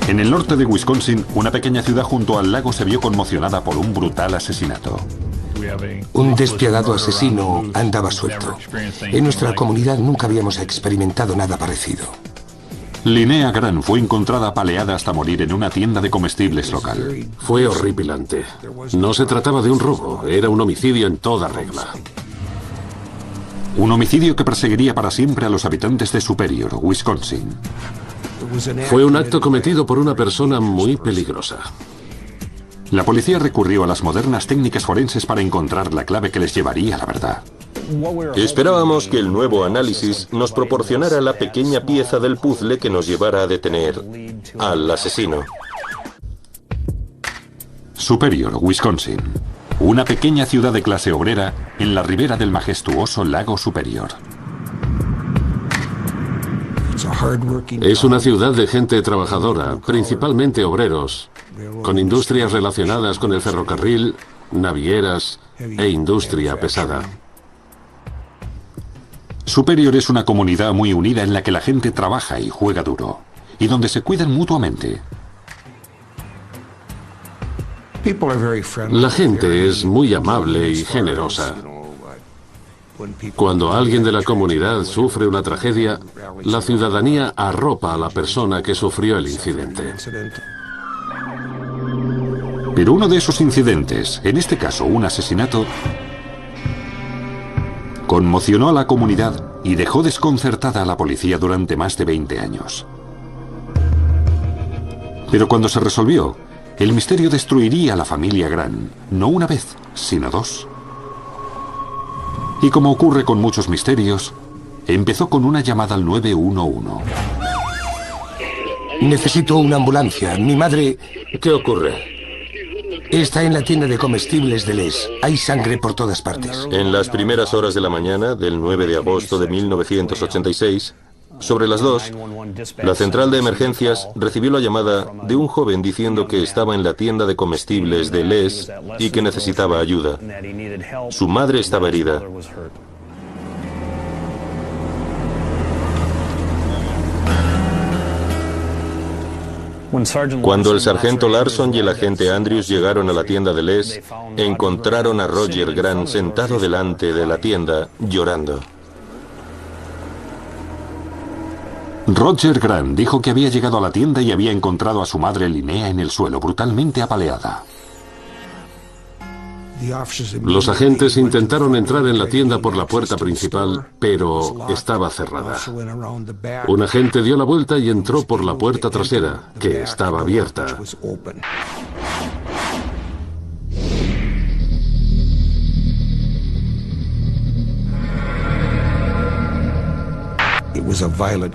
En el norte de Wisconsin, una pequeña ciudad junto al lago se vio conmocionada por un brutal asesinato. Un despiadado asesino andaba suelto. En nuestra comunidad nunca habíamos experimentado nada parecido. Linnea Grant fue encontrada apaleada hasta morir en una tienda de comestibles local. Fue horripilante. No se trataba de un robo, era un homicidio en toda regla. Un homicidio que perseguiría para siempre a los habitantes de Superior, Wisconsin. Fue un acto cometido por una persona muy peligrosa. La policía recurrió a las modernas técnicas forenses para encontrar la clave que les llevaría a la verdad. Esperábamos que el nuevo análisis nos proporcionara la pequeña pieza del puzzle que nos llevara a detener al asesino. Superior, Wisconsin. Una pequeña ciudad de clase obrera en la ribera del majestuoso lago Superior. Es una ciudad de gente trabajadora, principalmente obreros, con industrias relacionadas con el ferrocarril, navieras e industria pesada. Superior es una comunidad muy unida en la que la gente trabaja y juega duro, y donde se cuidan mutuamente. La gente es muy amable y generosa. Cuando alguien de la comunidad sufre una tragedia, la ciudadanía arropa a la persona que sufrió el incidente. Pero uno de esos incidentes, en este caso un asesinato, conmocionó a la comunidad y dejó desconcertada a la policía durante más de 20 años. Pero cuando se resolvió, el misterio destruiría a la familia Grant, no una vez, sino dos. Y como ocurre con muchos misterios, empezó con una llamada al 911. Necesito una ambulancia. Mi madre... ¿Qué ocurre? Está en la tienda de comestibles de Les. Hay sangre por todas partes. En las primeras horas de la mañana del 9 de agosto de 1986, sobre las 2, la central de emergencias recibió la llamada de un joven diciendo que estaba en la tienda de comestibles de Les y que necesitaba ayuda. Su madre estaba herida. Cuando el sargento Larson y el agente Andrews llegaron a la tienda de Les, encontraron a Roger Grant sentado delante de la tienda, llorando. Roger Grant dijo que había llegado a la tienda y había encontrado a su madre Linnea en el suelo, brutalmente apaleada. Los agentes intentaron entrar en la tienda por la puerta principal, pero estaba cerrada. Un agente dio la vuelta y entró por la puerta trasera, que estaba abierta.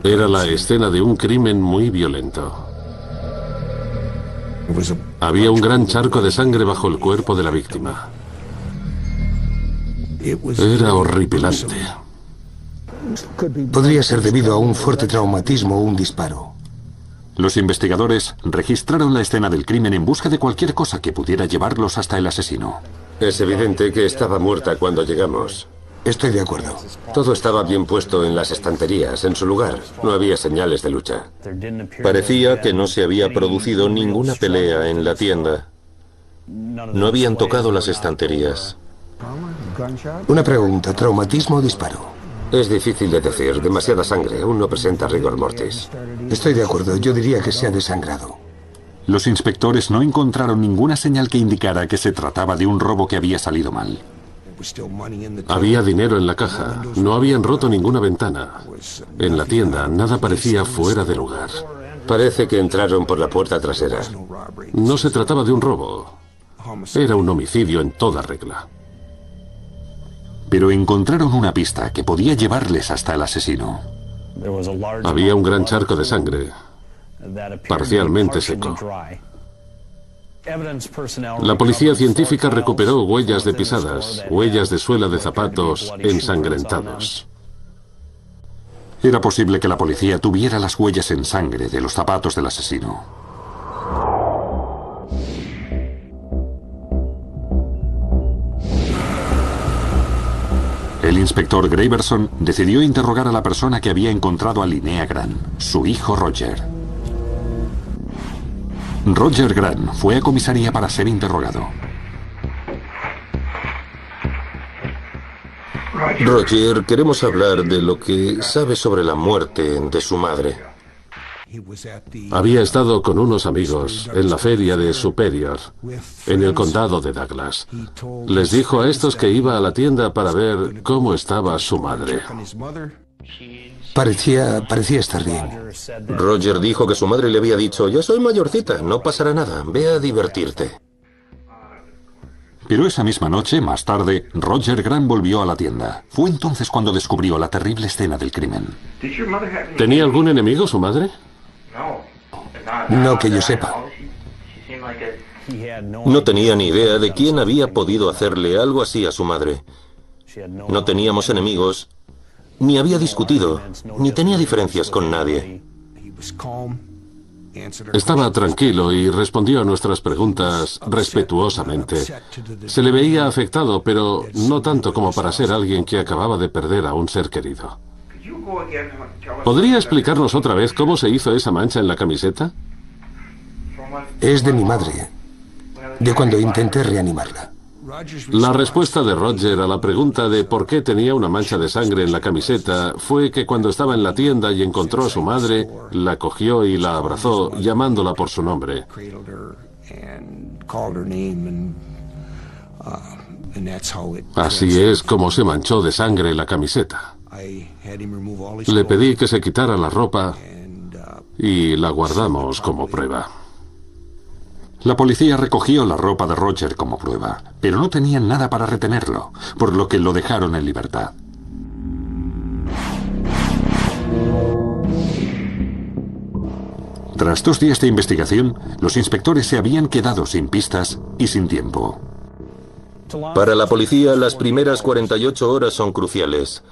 Era la escena de un crimen muy violento. Había un gran charco de sangre bajo el cuerpo de la víctima. Era horripilante. Podría ser debido a un fuerte traumatismo o un disparo. Los investigadores registraron la escena del crimen en busca de cualquier cosa que pudiera llevarlos hasta el asesino. Es evidente que estaba muerta cuando llegamos. Estoy de acuerdo. Todo estaba bien puesto en las estanterías, en su lugar. No había señales de lucha. Parecía que no se había producido ninguna pelea en la tienda. No habían tocado las estanterías. Una pregunta, ¿traumatismo o disparo? Es difícil de decir, demasiada sangre, aún no presenta rigor mortis. Estoy de acuerdo, yo diría que se ha desangrado. Los inspectores no encontraron ninguna señal que indicara que se trataba de un robo que había salido mal. Había dinero en la caja, no habían roto ninguna ventana. En la tienda nada parecía fuera de lugar. Parece que entraron por la puerta trasera. No se trataba de un robo. Era un homicidio en toda regla. Pero encontraron una pista que podía llevarles hasta el asesino. Había un gran charco de sangre, parcialmente seco. La policía científica recuperó huellas de pisadas, huellas de suela de zapatos ensangrentados. Era posible que la policía tuviera las huellas en sangre de los zapatos del asesino. El inspector Graverson decidió interrogar a la persona que había encontrado a Linnea Grant, su hijo Roger. Roger Grant fue a comisaría para ser interrogado. Roger, queremos hablar de lo que sabe sobre la muerte de su madre. Había estado con unos amigos en la feria de Superior, en el condado de Douglas. Les dijo a estos que iba a la tienda para ver cómo estaba su madre. Parecía estar bien. Roger dijo que su madre le había dicho: ya soy mayorcita, no pasará nada, ve a divertirte. Pero esa misma noche, más tarde, Roger Grant volvió a la tienda. Fue entonces cuando descubrió la terrible escena del crimen. ¿Tenía algún enemigo su madre? No que yo sepa. No tenía ni idea de quién había podido hacerle algo así a su madre. No teníamos enemigos, ni había discutido, ni tenía diferencias con nadie. Estaba tranquilo y respondió a nuestras preguntas respetuosamente. Se le veía afectado, pero no tanto como para ser alguien que acababa de perder a un ser querido. ¿Podría explicarnos otra vez cómo se hizo esa mancha en la camiseta? Es de mi madre, de cuando intenté reanimarla. La respuesta de Roger a la pregunta de por qué tenía una mancha de sangre en la camiseta fue que cuando estaba en la tienda y encontró a su madre, la cogió y la abrazó, llamándola por su nombre. Así es como se manchó de sangre la camiseta. Le pedí que se quitara la ropa y la guardamos como prueba. La policía recogió la ropa de Roger como prueba, pero no tenían nada para retenerlo, por lo que lo dejaron en libertad. Tras 2 días de investigación, los inspectores se habían quedado sin pistas y sin tiempo. Para la policía, las primeras 48 horas son cruciales,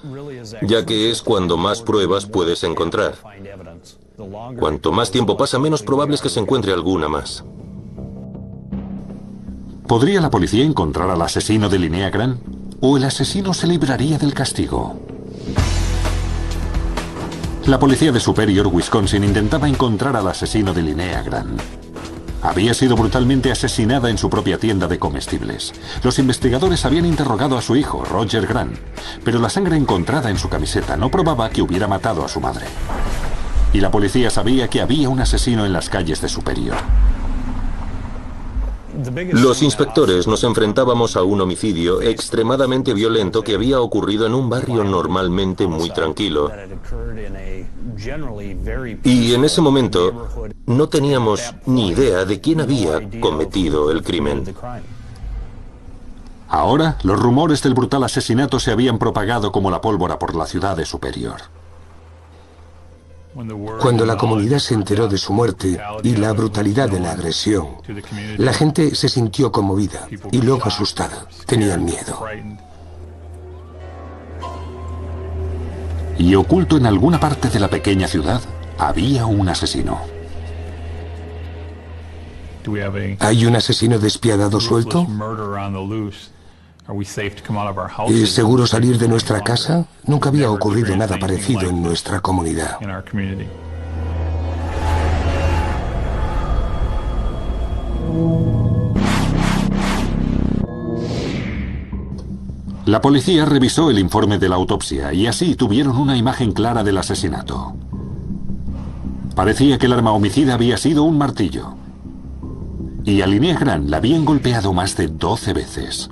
ya que es cuando más pruebas puedes encontrar. Cuanto más tiempo pasa, menos probable es que se encuentre alguna más. ¿Podría la policía encontrar al asesino de Linnea Grant? ¿O el asesino se libraría del castigo? La policía de Superior, Wisconsin, intentaba encontrar al asesino de Linnea Grant. Había sido brutalmente asesinada en su propia tienda de comestibles. Los investigadores habían interrogado a su hijo, Roger Grant, pero la sangre encontrada en su camiseta no probaba que hubiera matado a su madre. Y la policía sabía que había un asesino en las calles de Superior. Los inspectores nos enfrentábamos a un homicidio extremadamente violento que había ocurrido en un barrio normalmente muy tranquilo. Y en ese momento no teníamos ni idea de quién había cometido el crimen. Ahora, los rumores del brutal asesinato se habían propagado como la pólvora por la ciudad de Superior. Cuando la comunidad se enteró de su muerte y la brutalidad de la agresión, la gente se sintió conmovida y luego asustada. Tenían miedo. Y oculto en alguna parte de la pequeña ciudad, había un asesino. ¿Hay un asesino despiadado suelto? ¿Es seguro salir de nuestra casa? Nunca había ocurrido nada parecido en nuestra comunidad. La policía revisó el informe de la autopsia y así tuvieron una imagen clara del asesinato. Parecía que el arma homicida había sido un martillo. Y a Linnea Grant la habían golpeado más de 12 veces.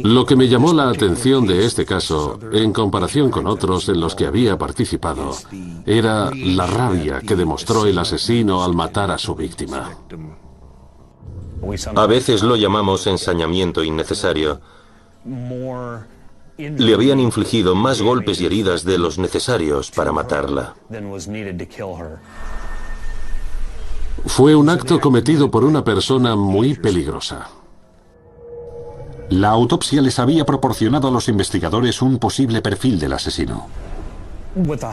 Lo que me llamó la atención de este caso, en comparación con otros en los que había participado, era la rabia que demostró el asesino al matar a su víctima. A veces lo llamamos ensañamiento innecesario. Le habían infligido más golpes y heridas de los necesarios para matarla. Fue un acto cometido por una persona muy peligrosa. La autopsia les había proporcionado a los investigadores un posible perfil del asesino.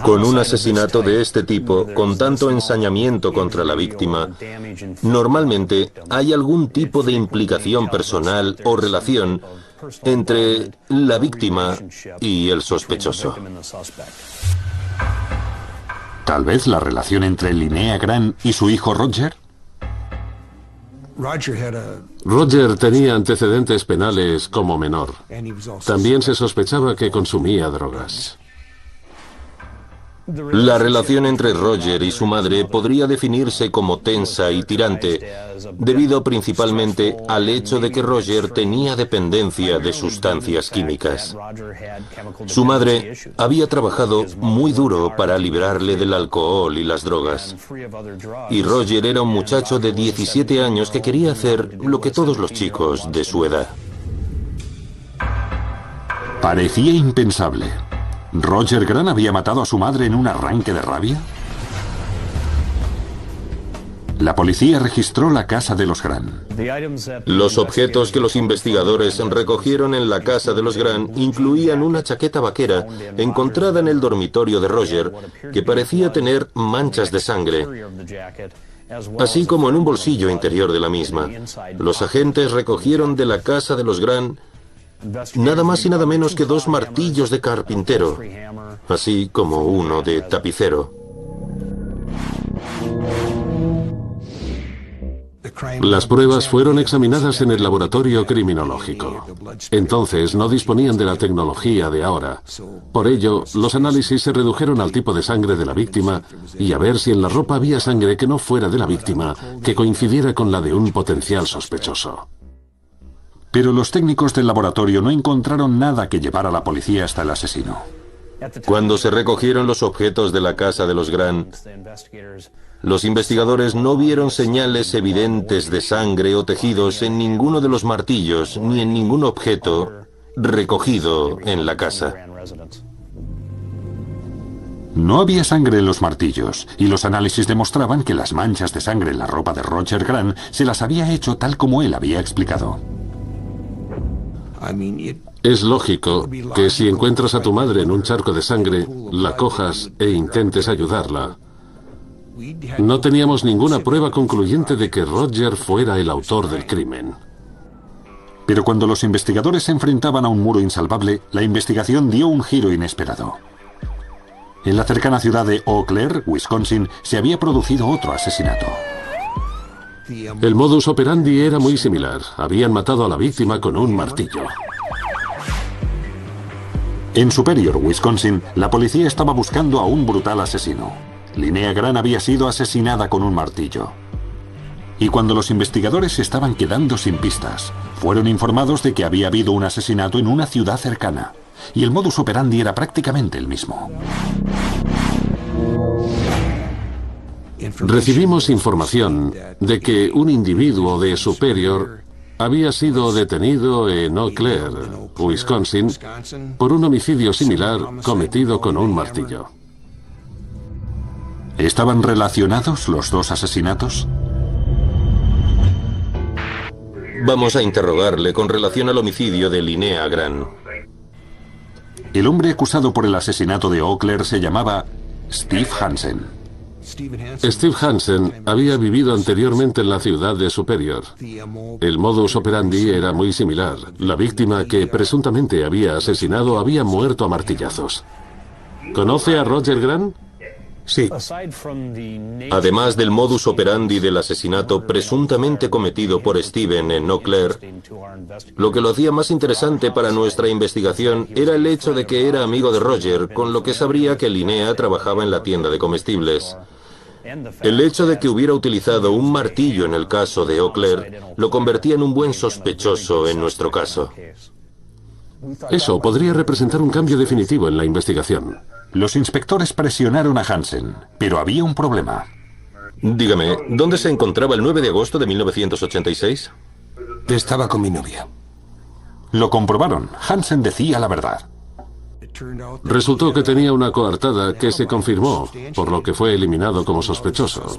Con un asesinato de este tipo, con tanto ensañamiento contra la víctima, normalmente hay algún tipo de implicación personal o relación entre la víctima y el sospechoso. Tal vez la relación entre Linnea Grant y su hijo Roger. Roger tenía antecedentes penales como menor. También se sospechaba que consumía drogas. La relación entre Roger y su madre podría definirse como tensa y tirante, debido principalmente al hecho de que Roger tenía dependencia de sustancias químicas. Su madre había trabajado muy duro para librarle del alcohol y las drogas. Y Roger era un muchacho de 17 años que quería hacer lo que todos los chicos de su edad. Parecía impensable. ¿Roger Grant había matado a su madre en un arranque de rabia? La policía registró la casa de los Grant. Los objetos que los investigadores recogieron en la casa de los Grant incluían una chaqueta vaquera encontrada en el dormitorio de Roger, que parecía tener manchas de sangre, así como en un bolsillo interior de la misma. Los agentes recogieron de la casa de los Grant nada más y nada menos que 2 martillos de carpintero, así como uno de tapicero. Las pruebas fueron examinadas en el laboratorio criminológico. Entonces no disponían de la tecnología de ahora. Por ello, los análisis se redujeron al tipo de sangre de la víctima y a ver si en la ropa había sangre que no fuera de la víctima, que coincidiera con la de un potencial sospechoso. Pero los técnicos del laboratorio no encontraron nada que llevara a la policía hasta el asesino. Cuando se recogieron los objetos de la casa de los Grant, los investigadores no vieron señales evidentes de sangre o tejidos en ninguno de los martillos ni en ningún objeto recogido en la casa. No había sangre en los martillos, y los análisis demostraban que las manchas de sangre en la ropa de Roger Grant se las había hecho tal como él había explicado. Es lógico que si encuentras a tu madre en un charco de sangre, la cojas e intentes ayudarla. No teníamos ninguna prueba concluyente de que Roger fuera el autor del crimen. Pero cuando los investigadores se enfrentaban a un muro insalvable, la investigación dio un giro inesperado. En la cercana ciudad de Eau Claire, Wisconsin, se había producido otro asesinato. El modus operandi era muy similar. Habían matado a la víctima con un martillo. En Superior, Wisconsin, la policía estaba buscando a un brutal asesino. Linnea Grant había sido asesinada con un martillo. Y cuando los investigadores se estaban quedando sin pistas, fueron informados de que había habido un asesinato en una ciudad cercana. Y el modus operandi era prácticamente el mismo. Recibimos información de que un individuo de Superior había sido detenido en Eau Claire, Wisconsin, por un homicidio similar cometido con un martillo. ¿Estaban relacionados los dos asesinatos? Vamos a interrogarle con relación al homicidio de Linnea Grant. El hombre acusado por el asesinato de Eau Claire se llamaba Steve Hansen. Steve Hansen había vivido anteriormente en la ciudad de Superior. El modus operandi era muy similar. La víctima que presuntamente había asesinado había muerto a martillazos. ¿Conoce a Roger Grant? Sí. Además del modus operandi del asesinato presuntamente cometido por Steven en Eau Claire, lo que lo hacía más interesante para nuestra investigación era el hecho de que era amigo de Roger, con lo que sabría que Linnea trabajaba en la tienda de comestibles. El hecho de que hubiera utilizado un martillo en el caso de Eau Claire lo convertía en un buen sospechoso en nuestro caso. Eso podría representar un cambio definitivo en la investigación. Los inspectores presionaron a Hansen, pero había un problema. Dígame, ¿dónde se encontraba el 9 de agosto de 1986? Estaba con mi novia. Lo comprobaron. Hansen decía la verdad. Resultó que tenía una coartada que se confirmó, por lo que fue eliminado como sospechoso.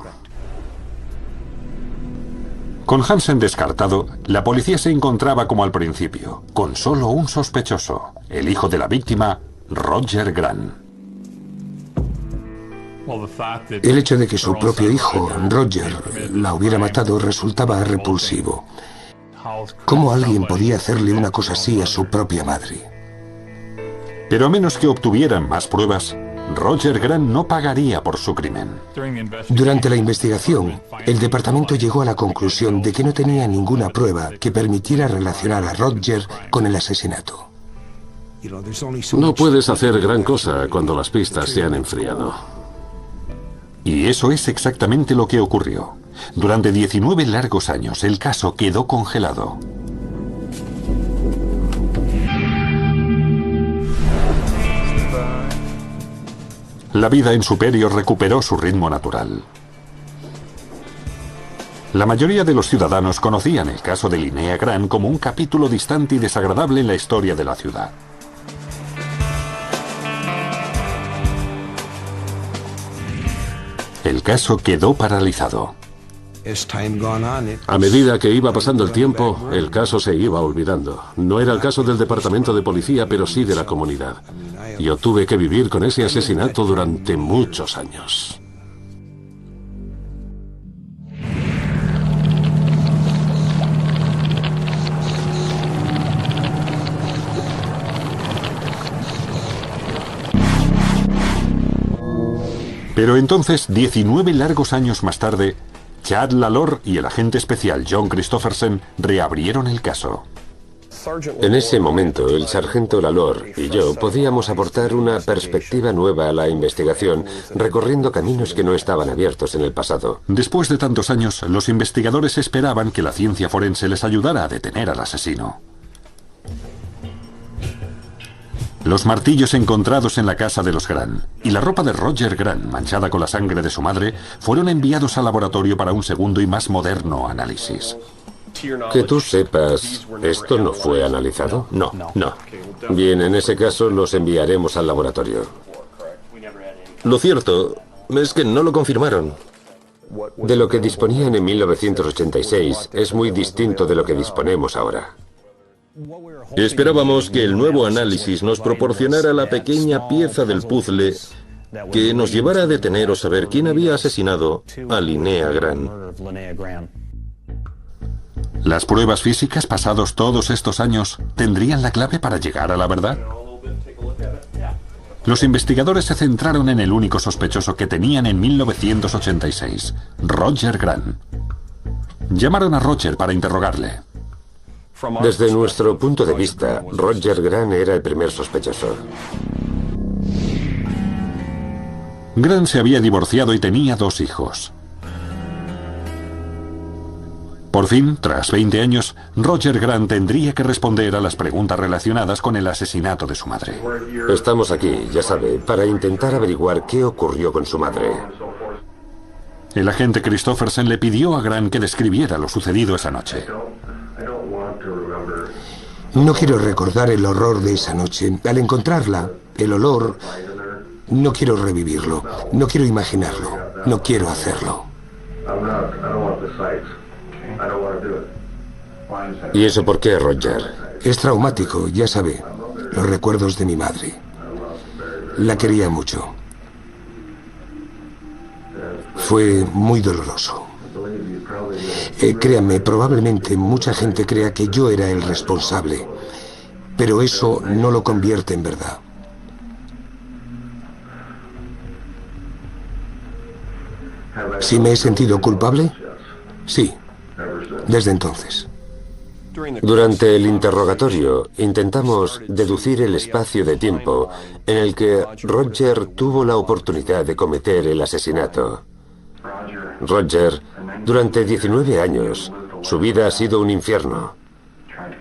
Con Hansen descartado, la policía se encontraba como al principio, con solo un sospechoso, el hijo de la víctima, Roger Grant. El hecho de que su propio hijo, Roger, la hubiera matado resultaba repulsivo. ¿Cómo alguien podía hacerle una cosa así a su propia madre? Pero a menos que obtuvieran más pruebas, Roger Grant no pagaría por su crimen. Durante la investigación, el departamento llegó a la conclusión de que no tenía ninguna prueba que permitiera relacionar a Roger con el asesinato. No puedes hacer gran cosa cuando las pistas se han enfriado. Y eso es exactamente lo que ocurrió. Durante 19 largos años, el caso quedó congelado. La vida en Superior recuperó su ritmo natural. La mayoría de los ciudadanos conocían el caso de Linnea Grant como un capítulo distante y desagradable en la historia de la ciudad. El caso quedó paralizado. A medida que iba pasando el tiempo, el caso se iba olvidando. No era el caso del departamento de policía, pero sí de la comunidad. Yo tuve que vivir con ese asesinato durante muchos años. Pero entonces, 19 largos años más tarde, Chad Lalor y el agente especial John Christopherson reabrieron el caso. En ese momento, el sargento Lalor y yo podíamos aportar una perspectiva nueva a la investigación, recorriendo caminos que no estaban abiertos en el pasado. Después de tantos años, los investigadores esperaban que la ciencia forense les ayudara a detener al asesino. Los martillos encontrados en la casa de los Grant y la ropa de Roger Grant, manchada con la sangre de su madre, fueron enviados al laboratorio para un segundo y más moderno análisis. Que tú sepas, ¿esto no fue analizado? No. Bien, en ese caso los enviaremos al laboratorio. Lo cierto es que no lo confirmaron. De lo que disponían en 1986 es muy distinto de lo que disponemos ahora. Esperábamos que el nuevo análisis nos proporcionara la pequeña pieza del puzzle que nos llevara a detener o saber quién había asesinado a Linnea Grant. ¿Las pruebas físicas pasados todos estos años tendrían la clave para llegar a la verdad? Los investigadores se centraron en el único sospechoso que tenían en 1986, Roger Grant. Llamaron a Roger para interrogarle. Desde nuestro punto de vista, Roger Grant era el primer sospechoso. Grant se había divorciado y tenía 2 hijos. Por fin, tras 20 años, Roger Grant tendría que responder a las preguntas relacionadas con el asesinato de su madre. Estamos aquí, ya sabe, para intentar averiguar qué ocurrió con su madre. El agente Christopherson le pidió a Grant que describiera lo sucedido esa noche. No quiero recordar el horror de esa noche. Al encontrarla, el olor, no quiero revivirlo. No quiero imaginarlo. No quiero hacerlo. ¿Y eso por qué, Roger? Es traumático, ya sabe. Los recuerdos de mi madre. La quería mucho. Fue muy doloroso. Créanme, probablemente mucha gente crea que yo era el responsable, pero eso no lo convierte en verdad. ¿Sí me he sentido culpable? Sí, desde entonces. Durante el interrogatorio, intentamos deducir el espacio de tiempo en el que Roger tuvo la oportunidad de cometer el asesinato. Roger, durante 19 años, su vida ha sido un infierno.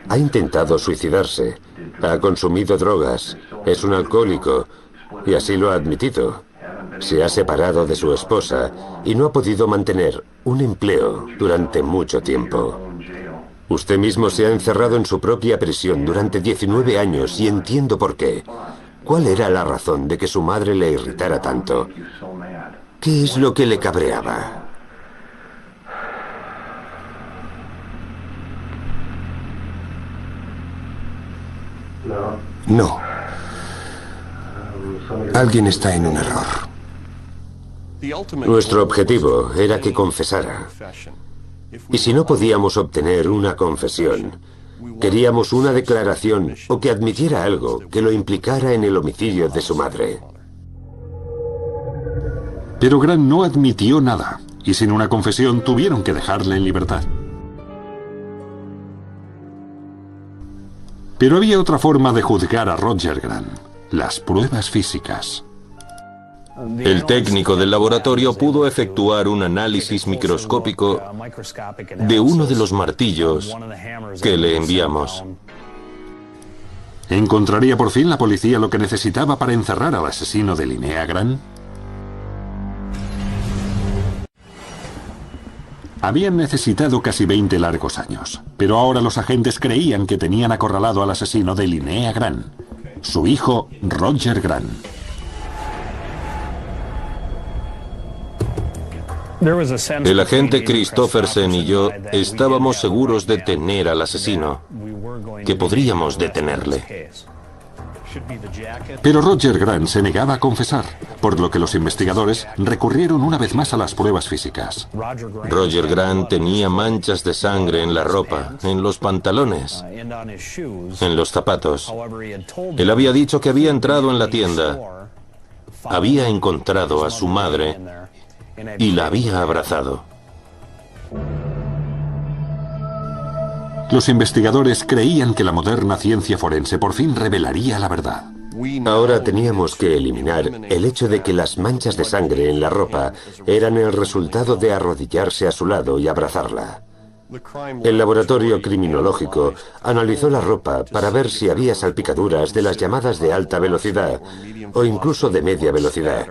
Ha intentado suicidarse, ha consumido drogas, es un alcohólico, y así lo ha admitido. Se ha separado de su esposa y no ha podido mantener un empleo durante mucho tiempo. Usted mismo se ha encerrado en su propia prisión durante 19 años y entiendo por qué. ¿Cuál era la razón de que su madre le irritara tanto? ¿Qué es lo que le cabreaba? No. Alguien está en un error. Nuestro objetivo era que confesara. Y si no podíamos obtener una confesión, queríamos una declaración o que admitiera algo que lo implicara en el homicidio de su madre. Pero Grant no admitió nada, y sin una confesión tuvieron que dejarle en libertad. Pero había otra forma de juzgar a Roger Grant: las pruebas físicas. El técnico del laboratorio pudo efectuar un análisis microscópico de uno de los martillos que le enviamos. ¿Encontraría por fin la policía lo que necesitaba para encerrar al asesino de Linnea Grant? Habían necesitado casi 20 largos años, pero ahora los agentes creían que tenían acorralado al asesino de Linnea Grant, su hijo Roger Grant. El agente Christophersen y yo estábamos seguros de tener al asesino, que podríamos detenerle. Pero Roger Grant se negaba a confesar, por lo que los investigadores recurrieron una vez más a las pruebas físicas. Roger Grant tenía manchas de sangre en la ropa, en los pantalones, en los zapatos. Él había dicho que había entrado en la tienda, había encontrado a su madre y la había abrazado. Los investigadores creían que la moderna ciencia forense por fin revelaría la verdad. Ahora teníamos que eliminar el hecho de que las manchas de sangre en la ropa eran el resultado de arrodillarse a su lado y abrazarla. El laboratorio criminológico analizó la ropa para ver si había salpicaduras de las llamadas de alta velocidad o incluso de media velocidad,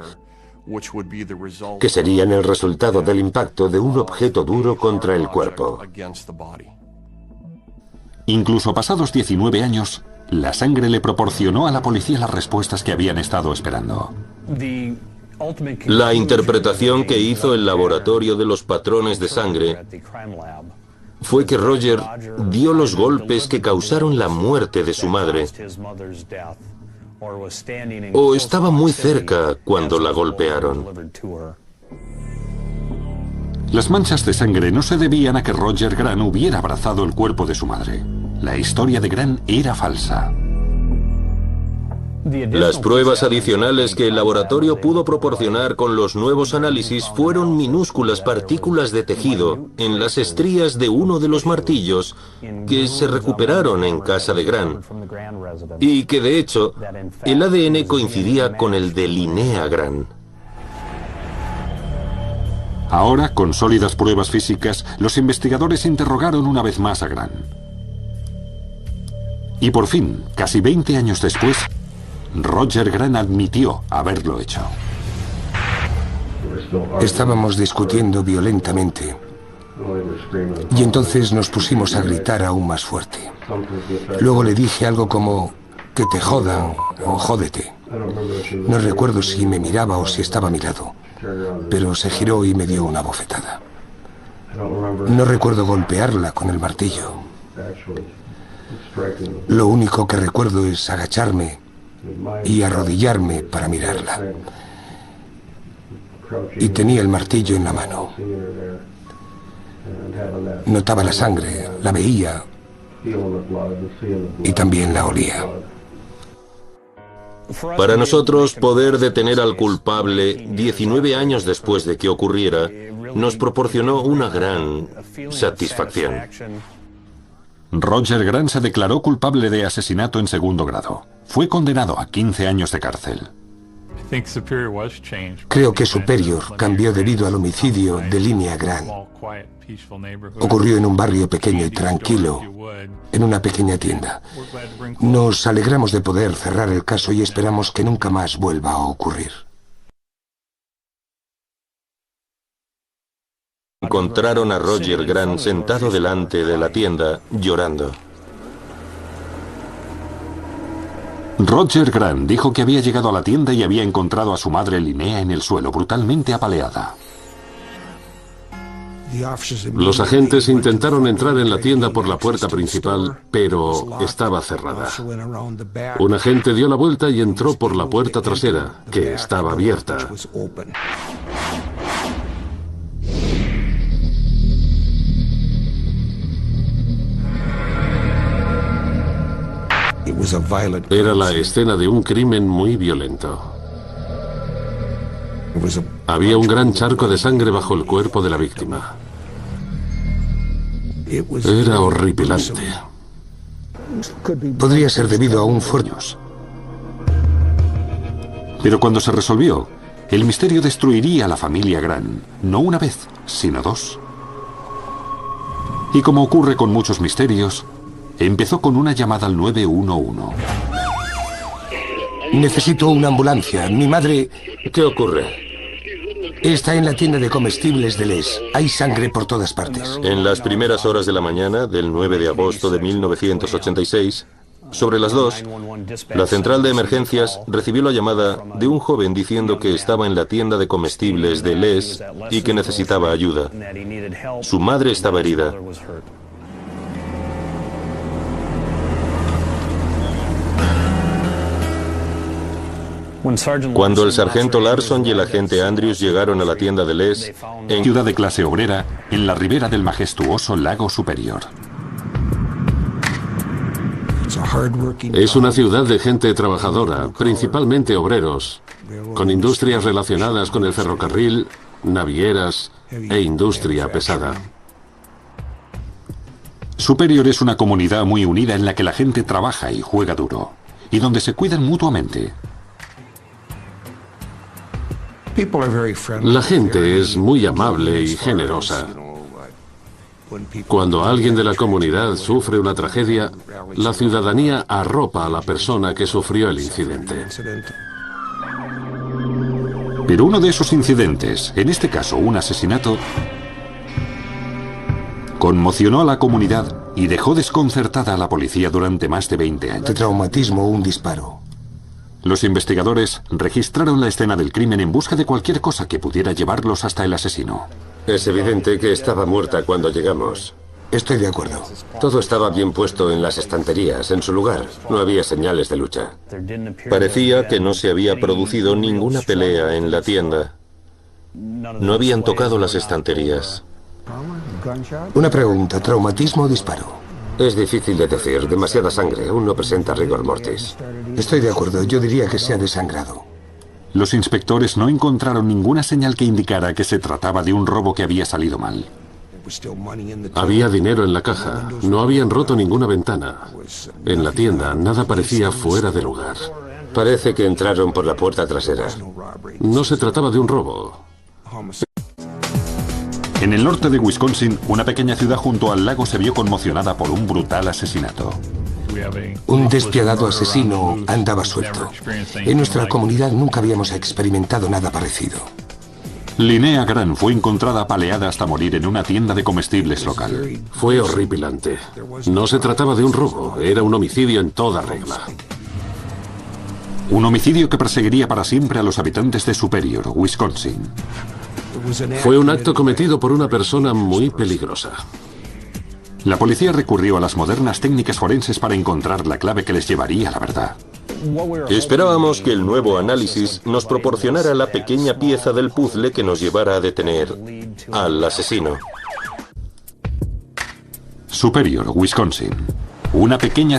que serían el resultado del impacto de un objeto duro contra el cuerpo. Incluso pasados 19 años, la sangre le proporcionó a la policía las respuestas que habían estado esperando. La interpretación que hizo el laboratorio de los patrones de sangre fue que Roger dio los golpes que causaron la muerte de su madre, o estaba muy cerca cuando la golpearon. Las manchas de sangre no se debían a que Roger Grant hubiera abrazado el cuerpo de su madre. La historia de Grant era falsa. Las pruebas adicionales que el laboratorio pudo proporcionar con los nuevos análisis fueron minúsculas partículas de tejido en las estrías de uno de los martillos que se recuperaron en casa de Grant, y que de hecho el ADN coincidía con el de Linnea Grant. Ahora, con sólidas pruebas físicas, los investigadores interrogaron una vez más a Grant. Y por fin, casi 20 años después, Roger Grant admitió haberlo hecho. Estábamos discutiendo violentamente y entonces nos pusimos a gritar aún más fuerte. Luego le dije algo como que te jodan o jódete. No recuerdo si me miraba o si estaba a mi lado, pero se giró y me dio una bofetada. No recuerdo golpearla con el martillo. Lo único que recuerdo es agacharme y arrodillarme para mirarla. Y tenía el martillo en la mano. Notaba la sangre, la veía y también la olía. Para nosotros, poder detener al culpable 19 años después de que ocurriera nos proporcionó una gran satisfacción. Roger Grant se declaró culpable de asesinato en segundo grado. Fue condenado a 15 años de cárcel. Creo que Superior cambió debido al homicidio de Linnea Grant. Ocurrió en un barrio pequeño y tranquilo, en una pequeña tienda. Nos alegramos de poder cerrar el caso y esperamos que nunca más vuelva a ocurrir. Encontraron a Roger Grant sentado delante de la tienda, llorando. Roger Grant dijo que había llegado a la tienda y había encontrado a su madre Linnea en el suelo, brutalmente apaleada. Los agentes intentaron entrar en la tienda por la puerta principal, pero estaba cerrada. Un agente dio la vuelta y entró por la puerta trasera, que estaba abierta. Era la escena de un crimen muy violento. Había un gran charco de sangre bajo el cuerpo de la víctima. Era horripilante. Podría ser debido a un fuerte. Pero cuando se resolvió, el misterio destruiría a la familia Gran, no una vez, sino dos. Y como ocurre con muchos misterios, empezó con una llamada al 911. Necesito una ambulancia. Mi madre ¿Qué ocurre? está en la tienda de comestibles de Les. Hay sangre por todas partes. En las primeras horas de la mañana del 9 de agosto de 1986, sobre las 2, la central de emergencias recibió la llamada de un joven diciendo que estaba en la tienda de comestibles de Les y que necesitaba ayuda. Su madre estaba herida. Cuando el sargento Larson y el agente Andrews llegaron a la tienda de Les, en Ciudad de clase obrera, en la ribera del majestuoso lago Superior. Es una ciudad de gente trabajadora, principalmente obreros, con industrias relacionadas con el ferrocarril, navieras e industria pesada. Superior es una comunidad muy unida en la que la gente trabaja y juega duro, y donde se cuidan mutuamente. La gente es muy amable y generosa. Cuando alguien de la comunidad sufre una tragedia, la ciudadanía arropa a la persona que sufrió el incidente. Pero uno de esos incidentes, en este caso un asesinato, conmocionó a la comunidad y dejó desconcertada a la policía durante más de 20 años. De traumatismo, un disparo. Los investigadores registraron la escena del crimen en busca de cualquier cosa que pudiera llevarlos hasta el asesino. Es evidente que estaba muerta cuando llegamos. Estoy de acuerdo. Todo estaba bien puesto en las estanterías, en su lugar. No había señales de lucha. parecía que no se había producido ninguna pelea en la tienda. No habían tocado las estanterías. Una pregunta, ¿traumatismo o disparo? Es difícil de decir. Demasiada sangre. Aún no presenta rigor mortis. Estoy de acuerdo. Yo diría que se ha desangrado. Los inspectores no encontraron ninguna señal que indicara que se trataba de un robo que había salido mal. Había dinero en la caja. No habían roto ninguna ventana. En la tienda nada parecía fuera de lugar. Parece que entraron por la puerta trasera. No se trataba de un robo. En el norte de Wisconsin, una pequeña ciudad junto al lago se vio conmocionada por un brutal asesinato. Un despiadado asesino andaba suelto. En nuestra comunidad nunca habíamos experimentado nada parecido. Linnea Gran fue encontrada apaleada hasta morir en una tienda de comestibles local. Fue horripilante. No se trataba de un robo, era un homicidio en toda regla. Un homicidio que perseguiría para siempre a los habitantes de Superior, Wisconsin. Fue un acto cometido por una persona muy peligrosa. La policía recurrió a las modernas técnicas forenses para encontrar la clave que les llevaría a la verdad. Esperábamos que el nuevo análisis nos proporcionara la pequeña pieza del puzzle que nos llevara a detener al asesino. Superior, Wisconsin. Una pequeña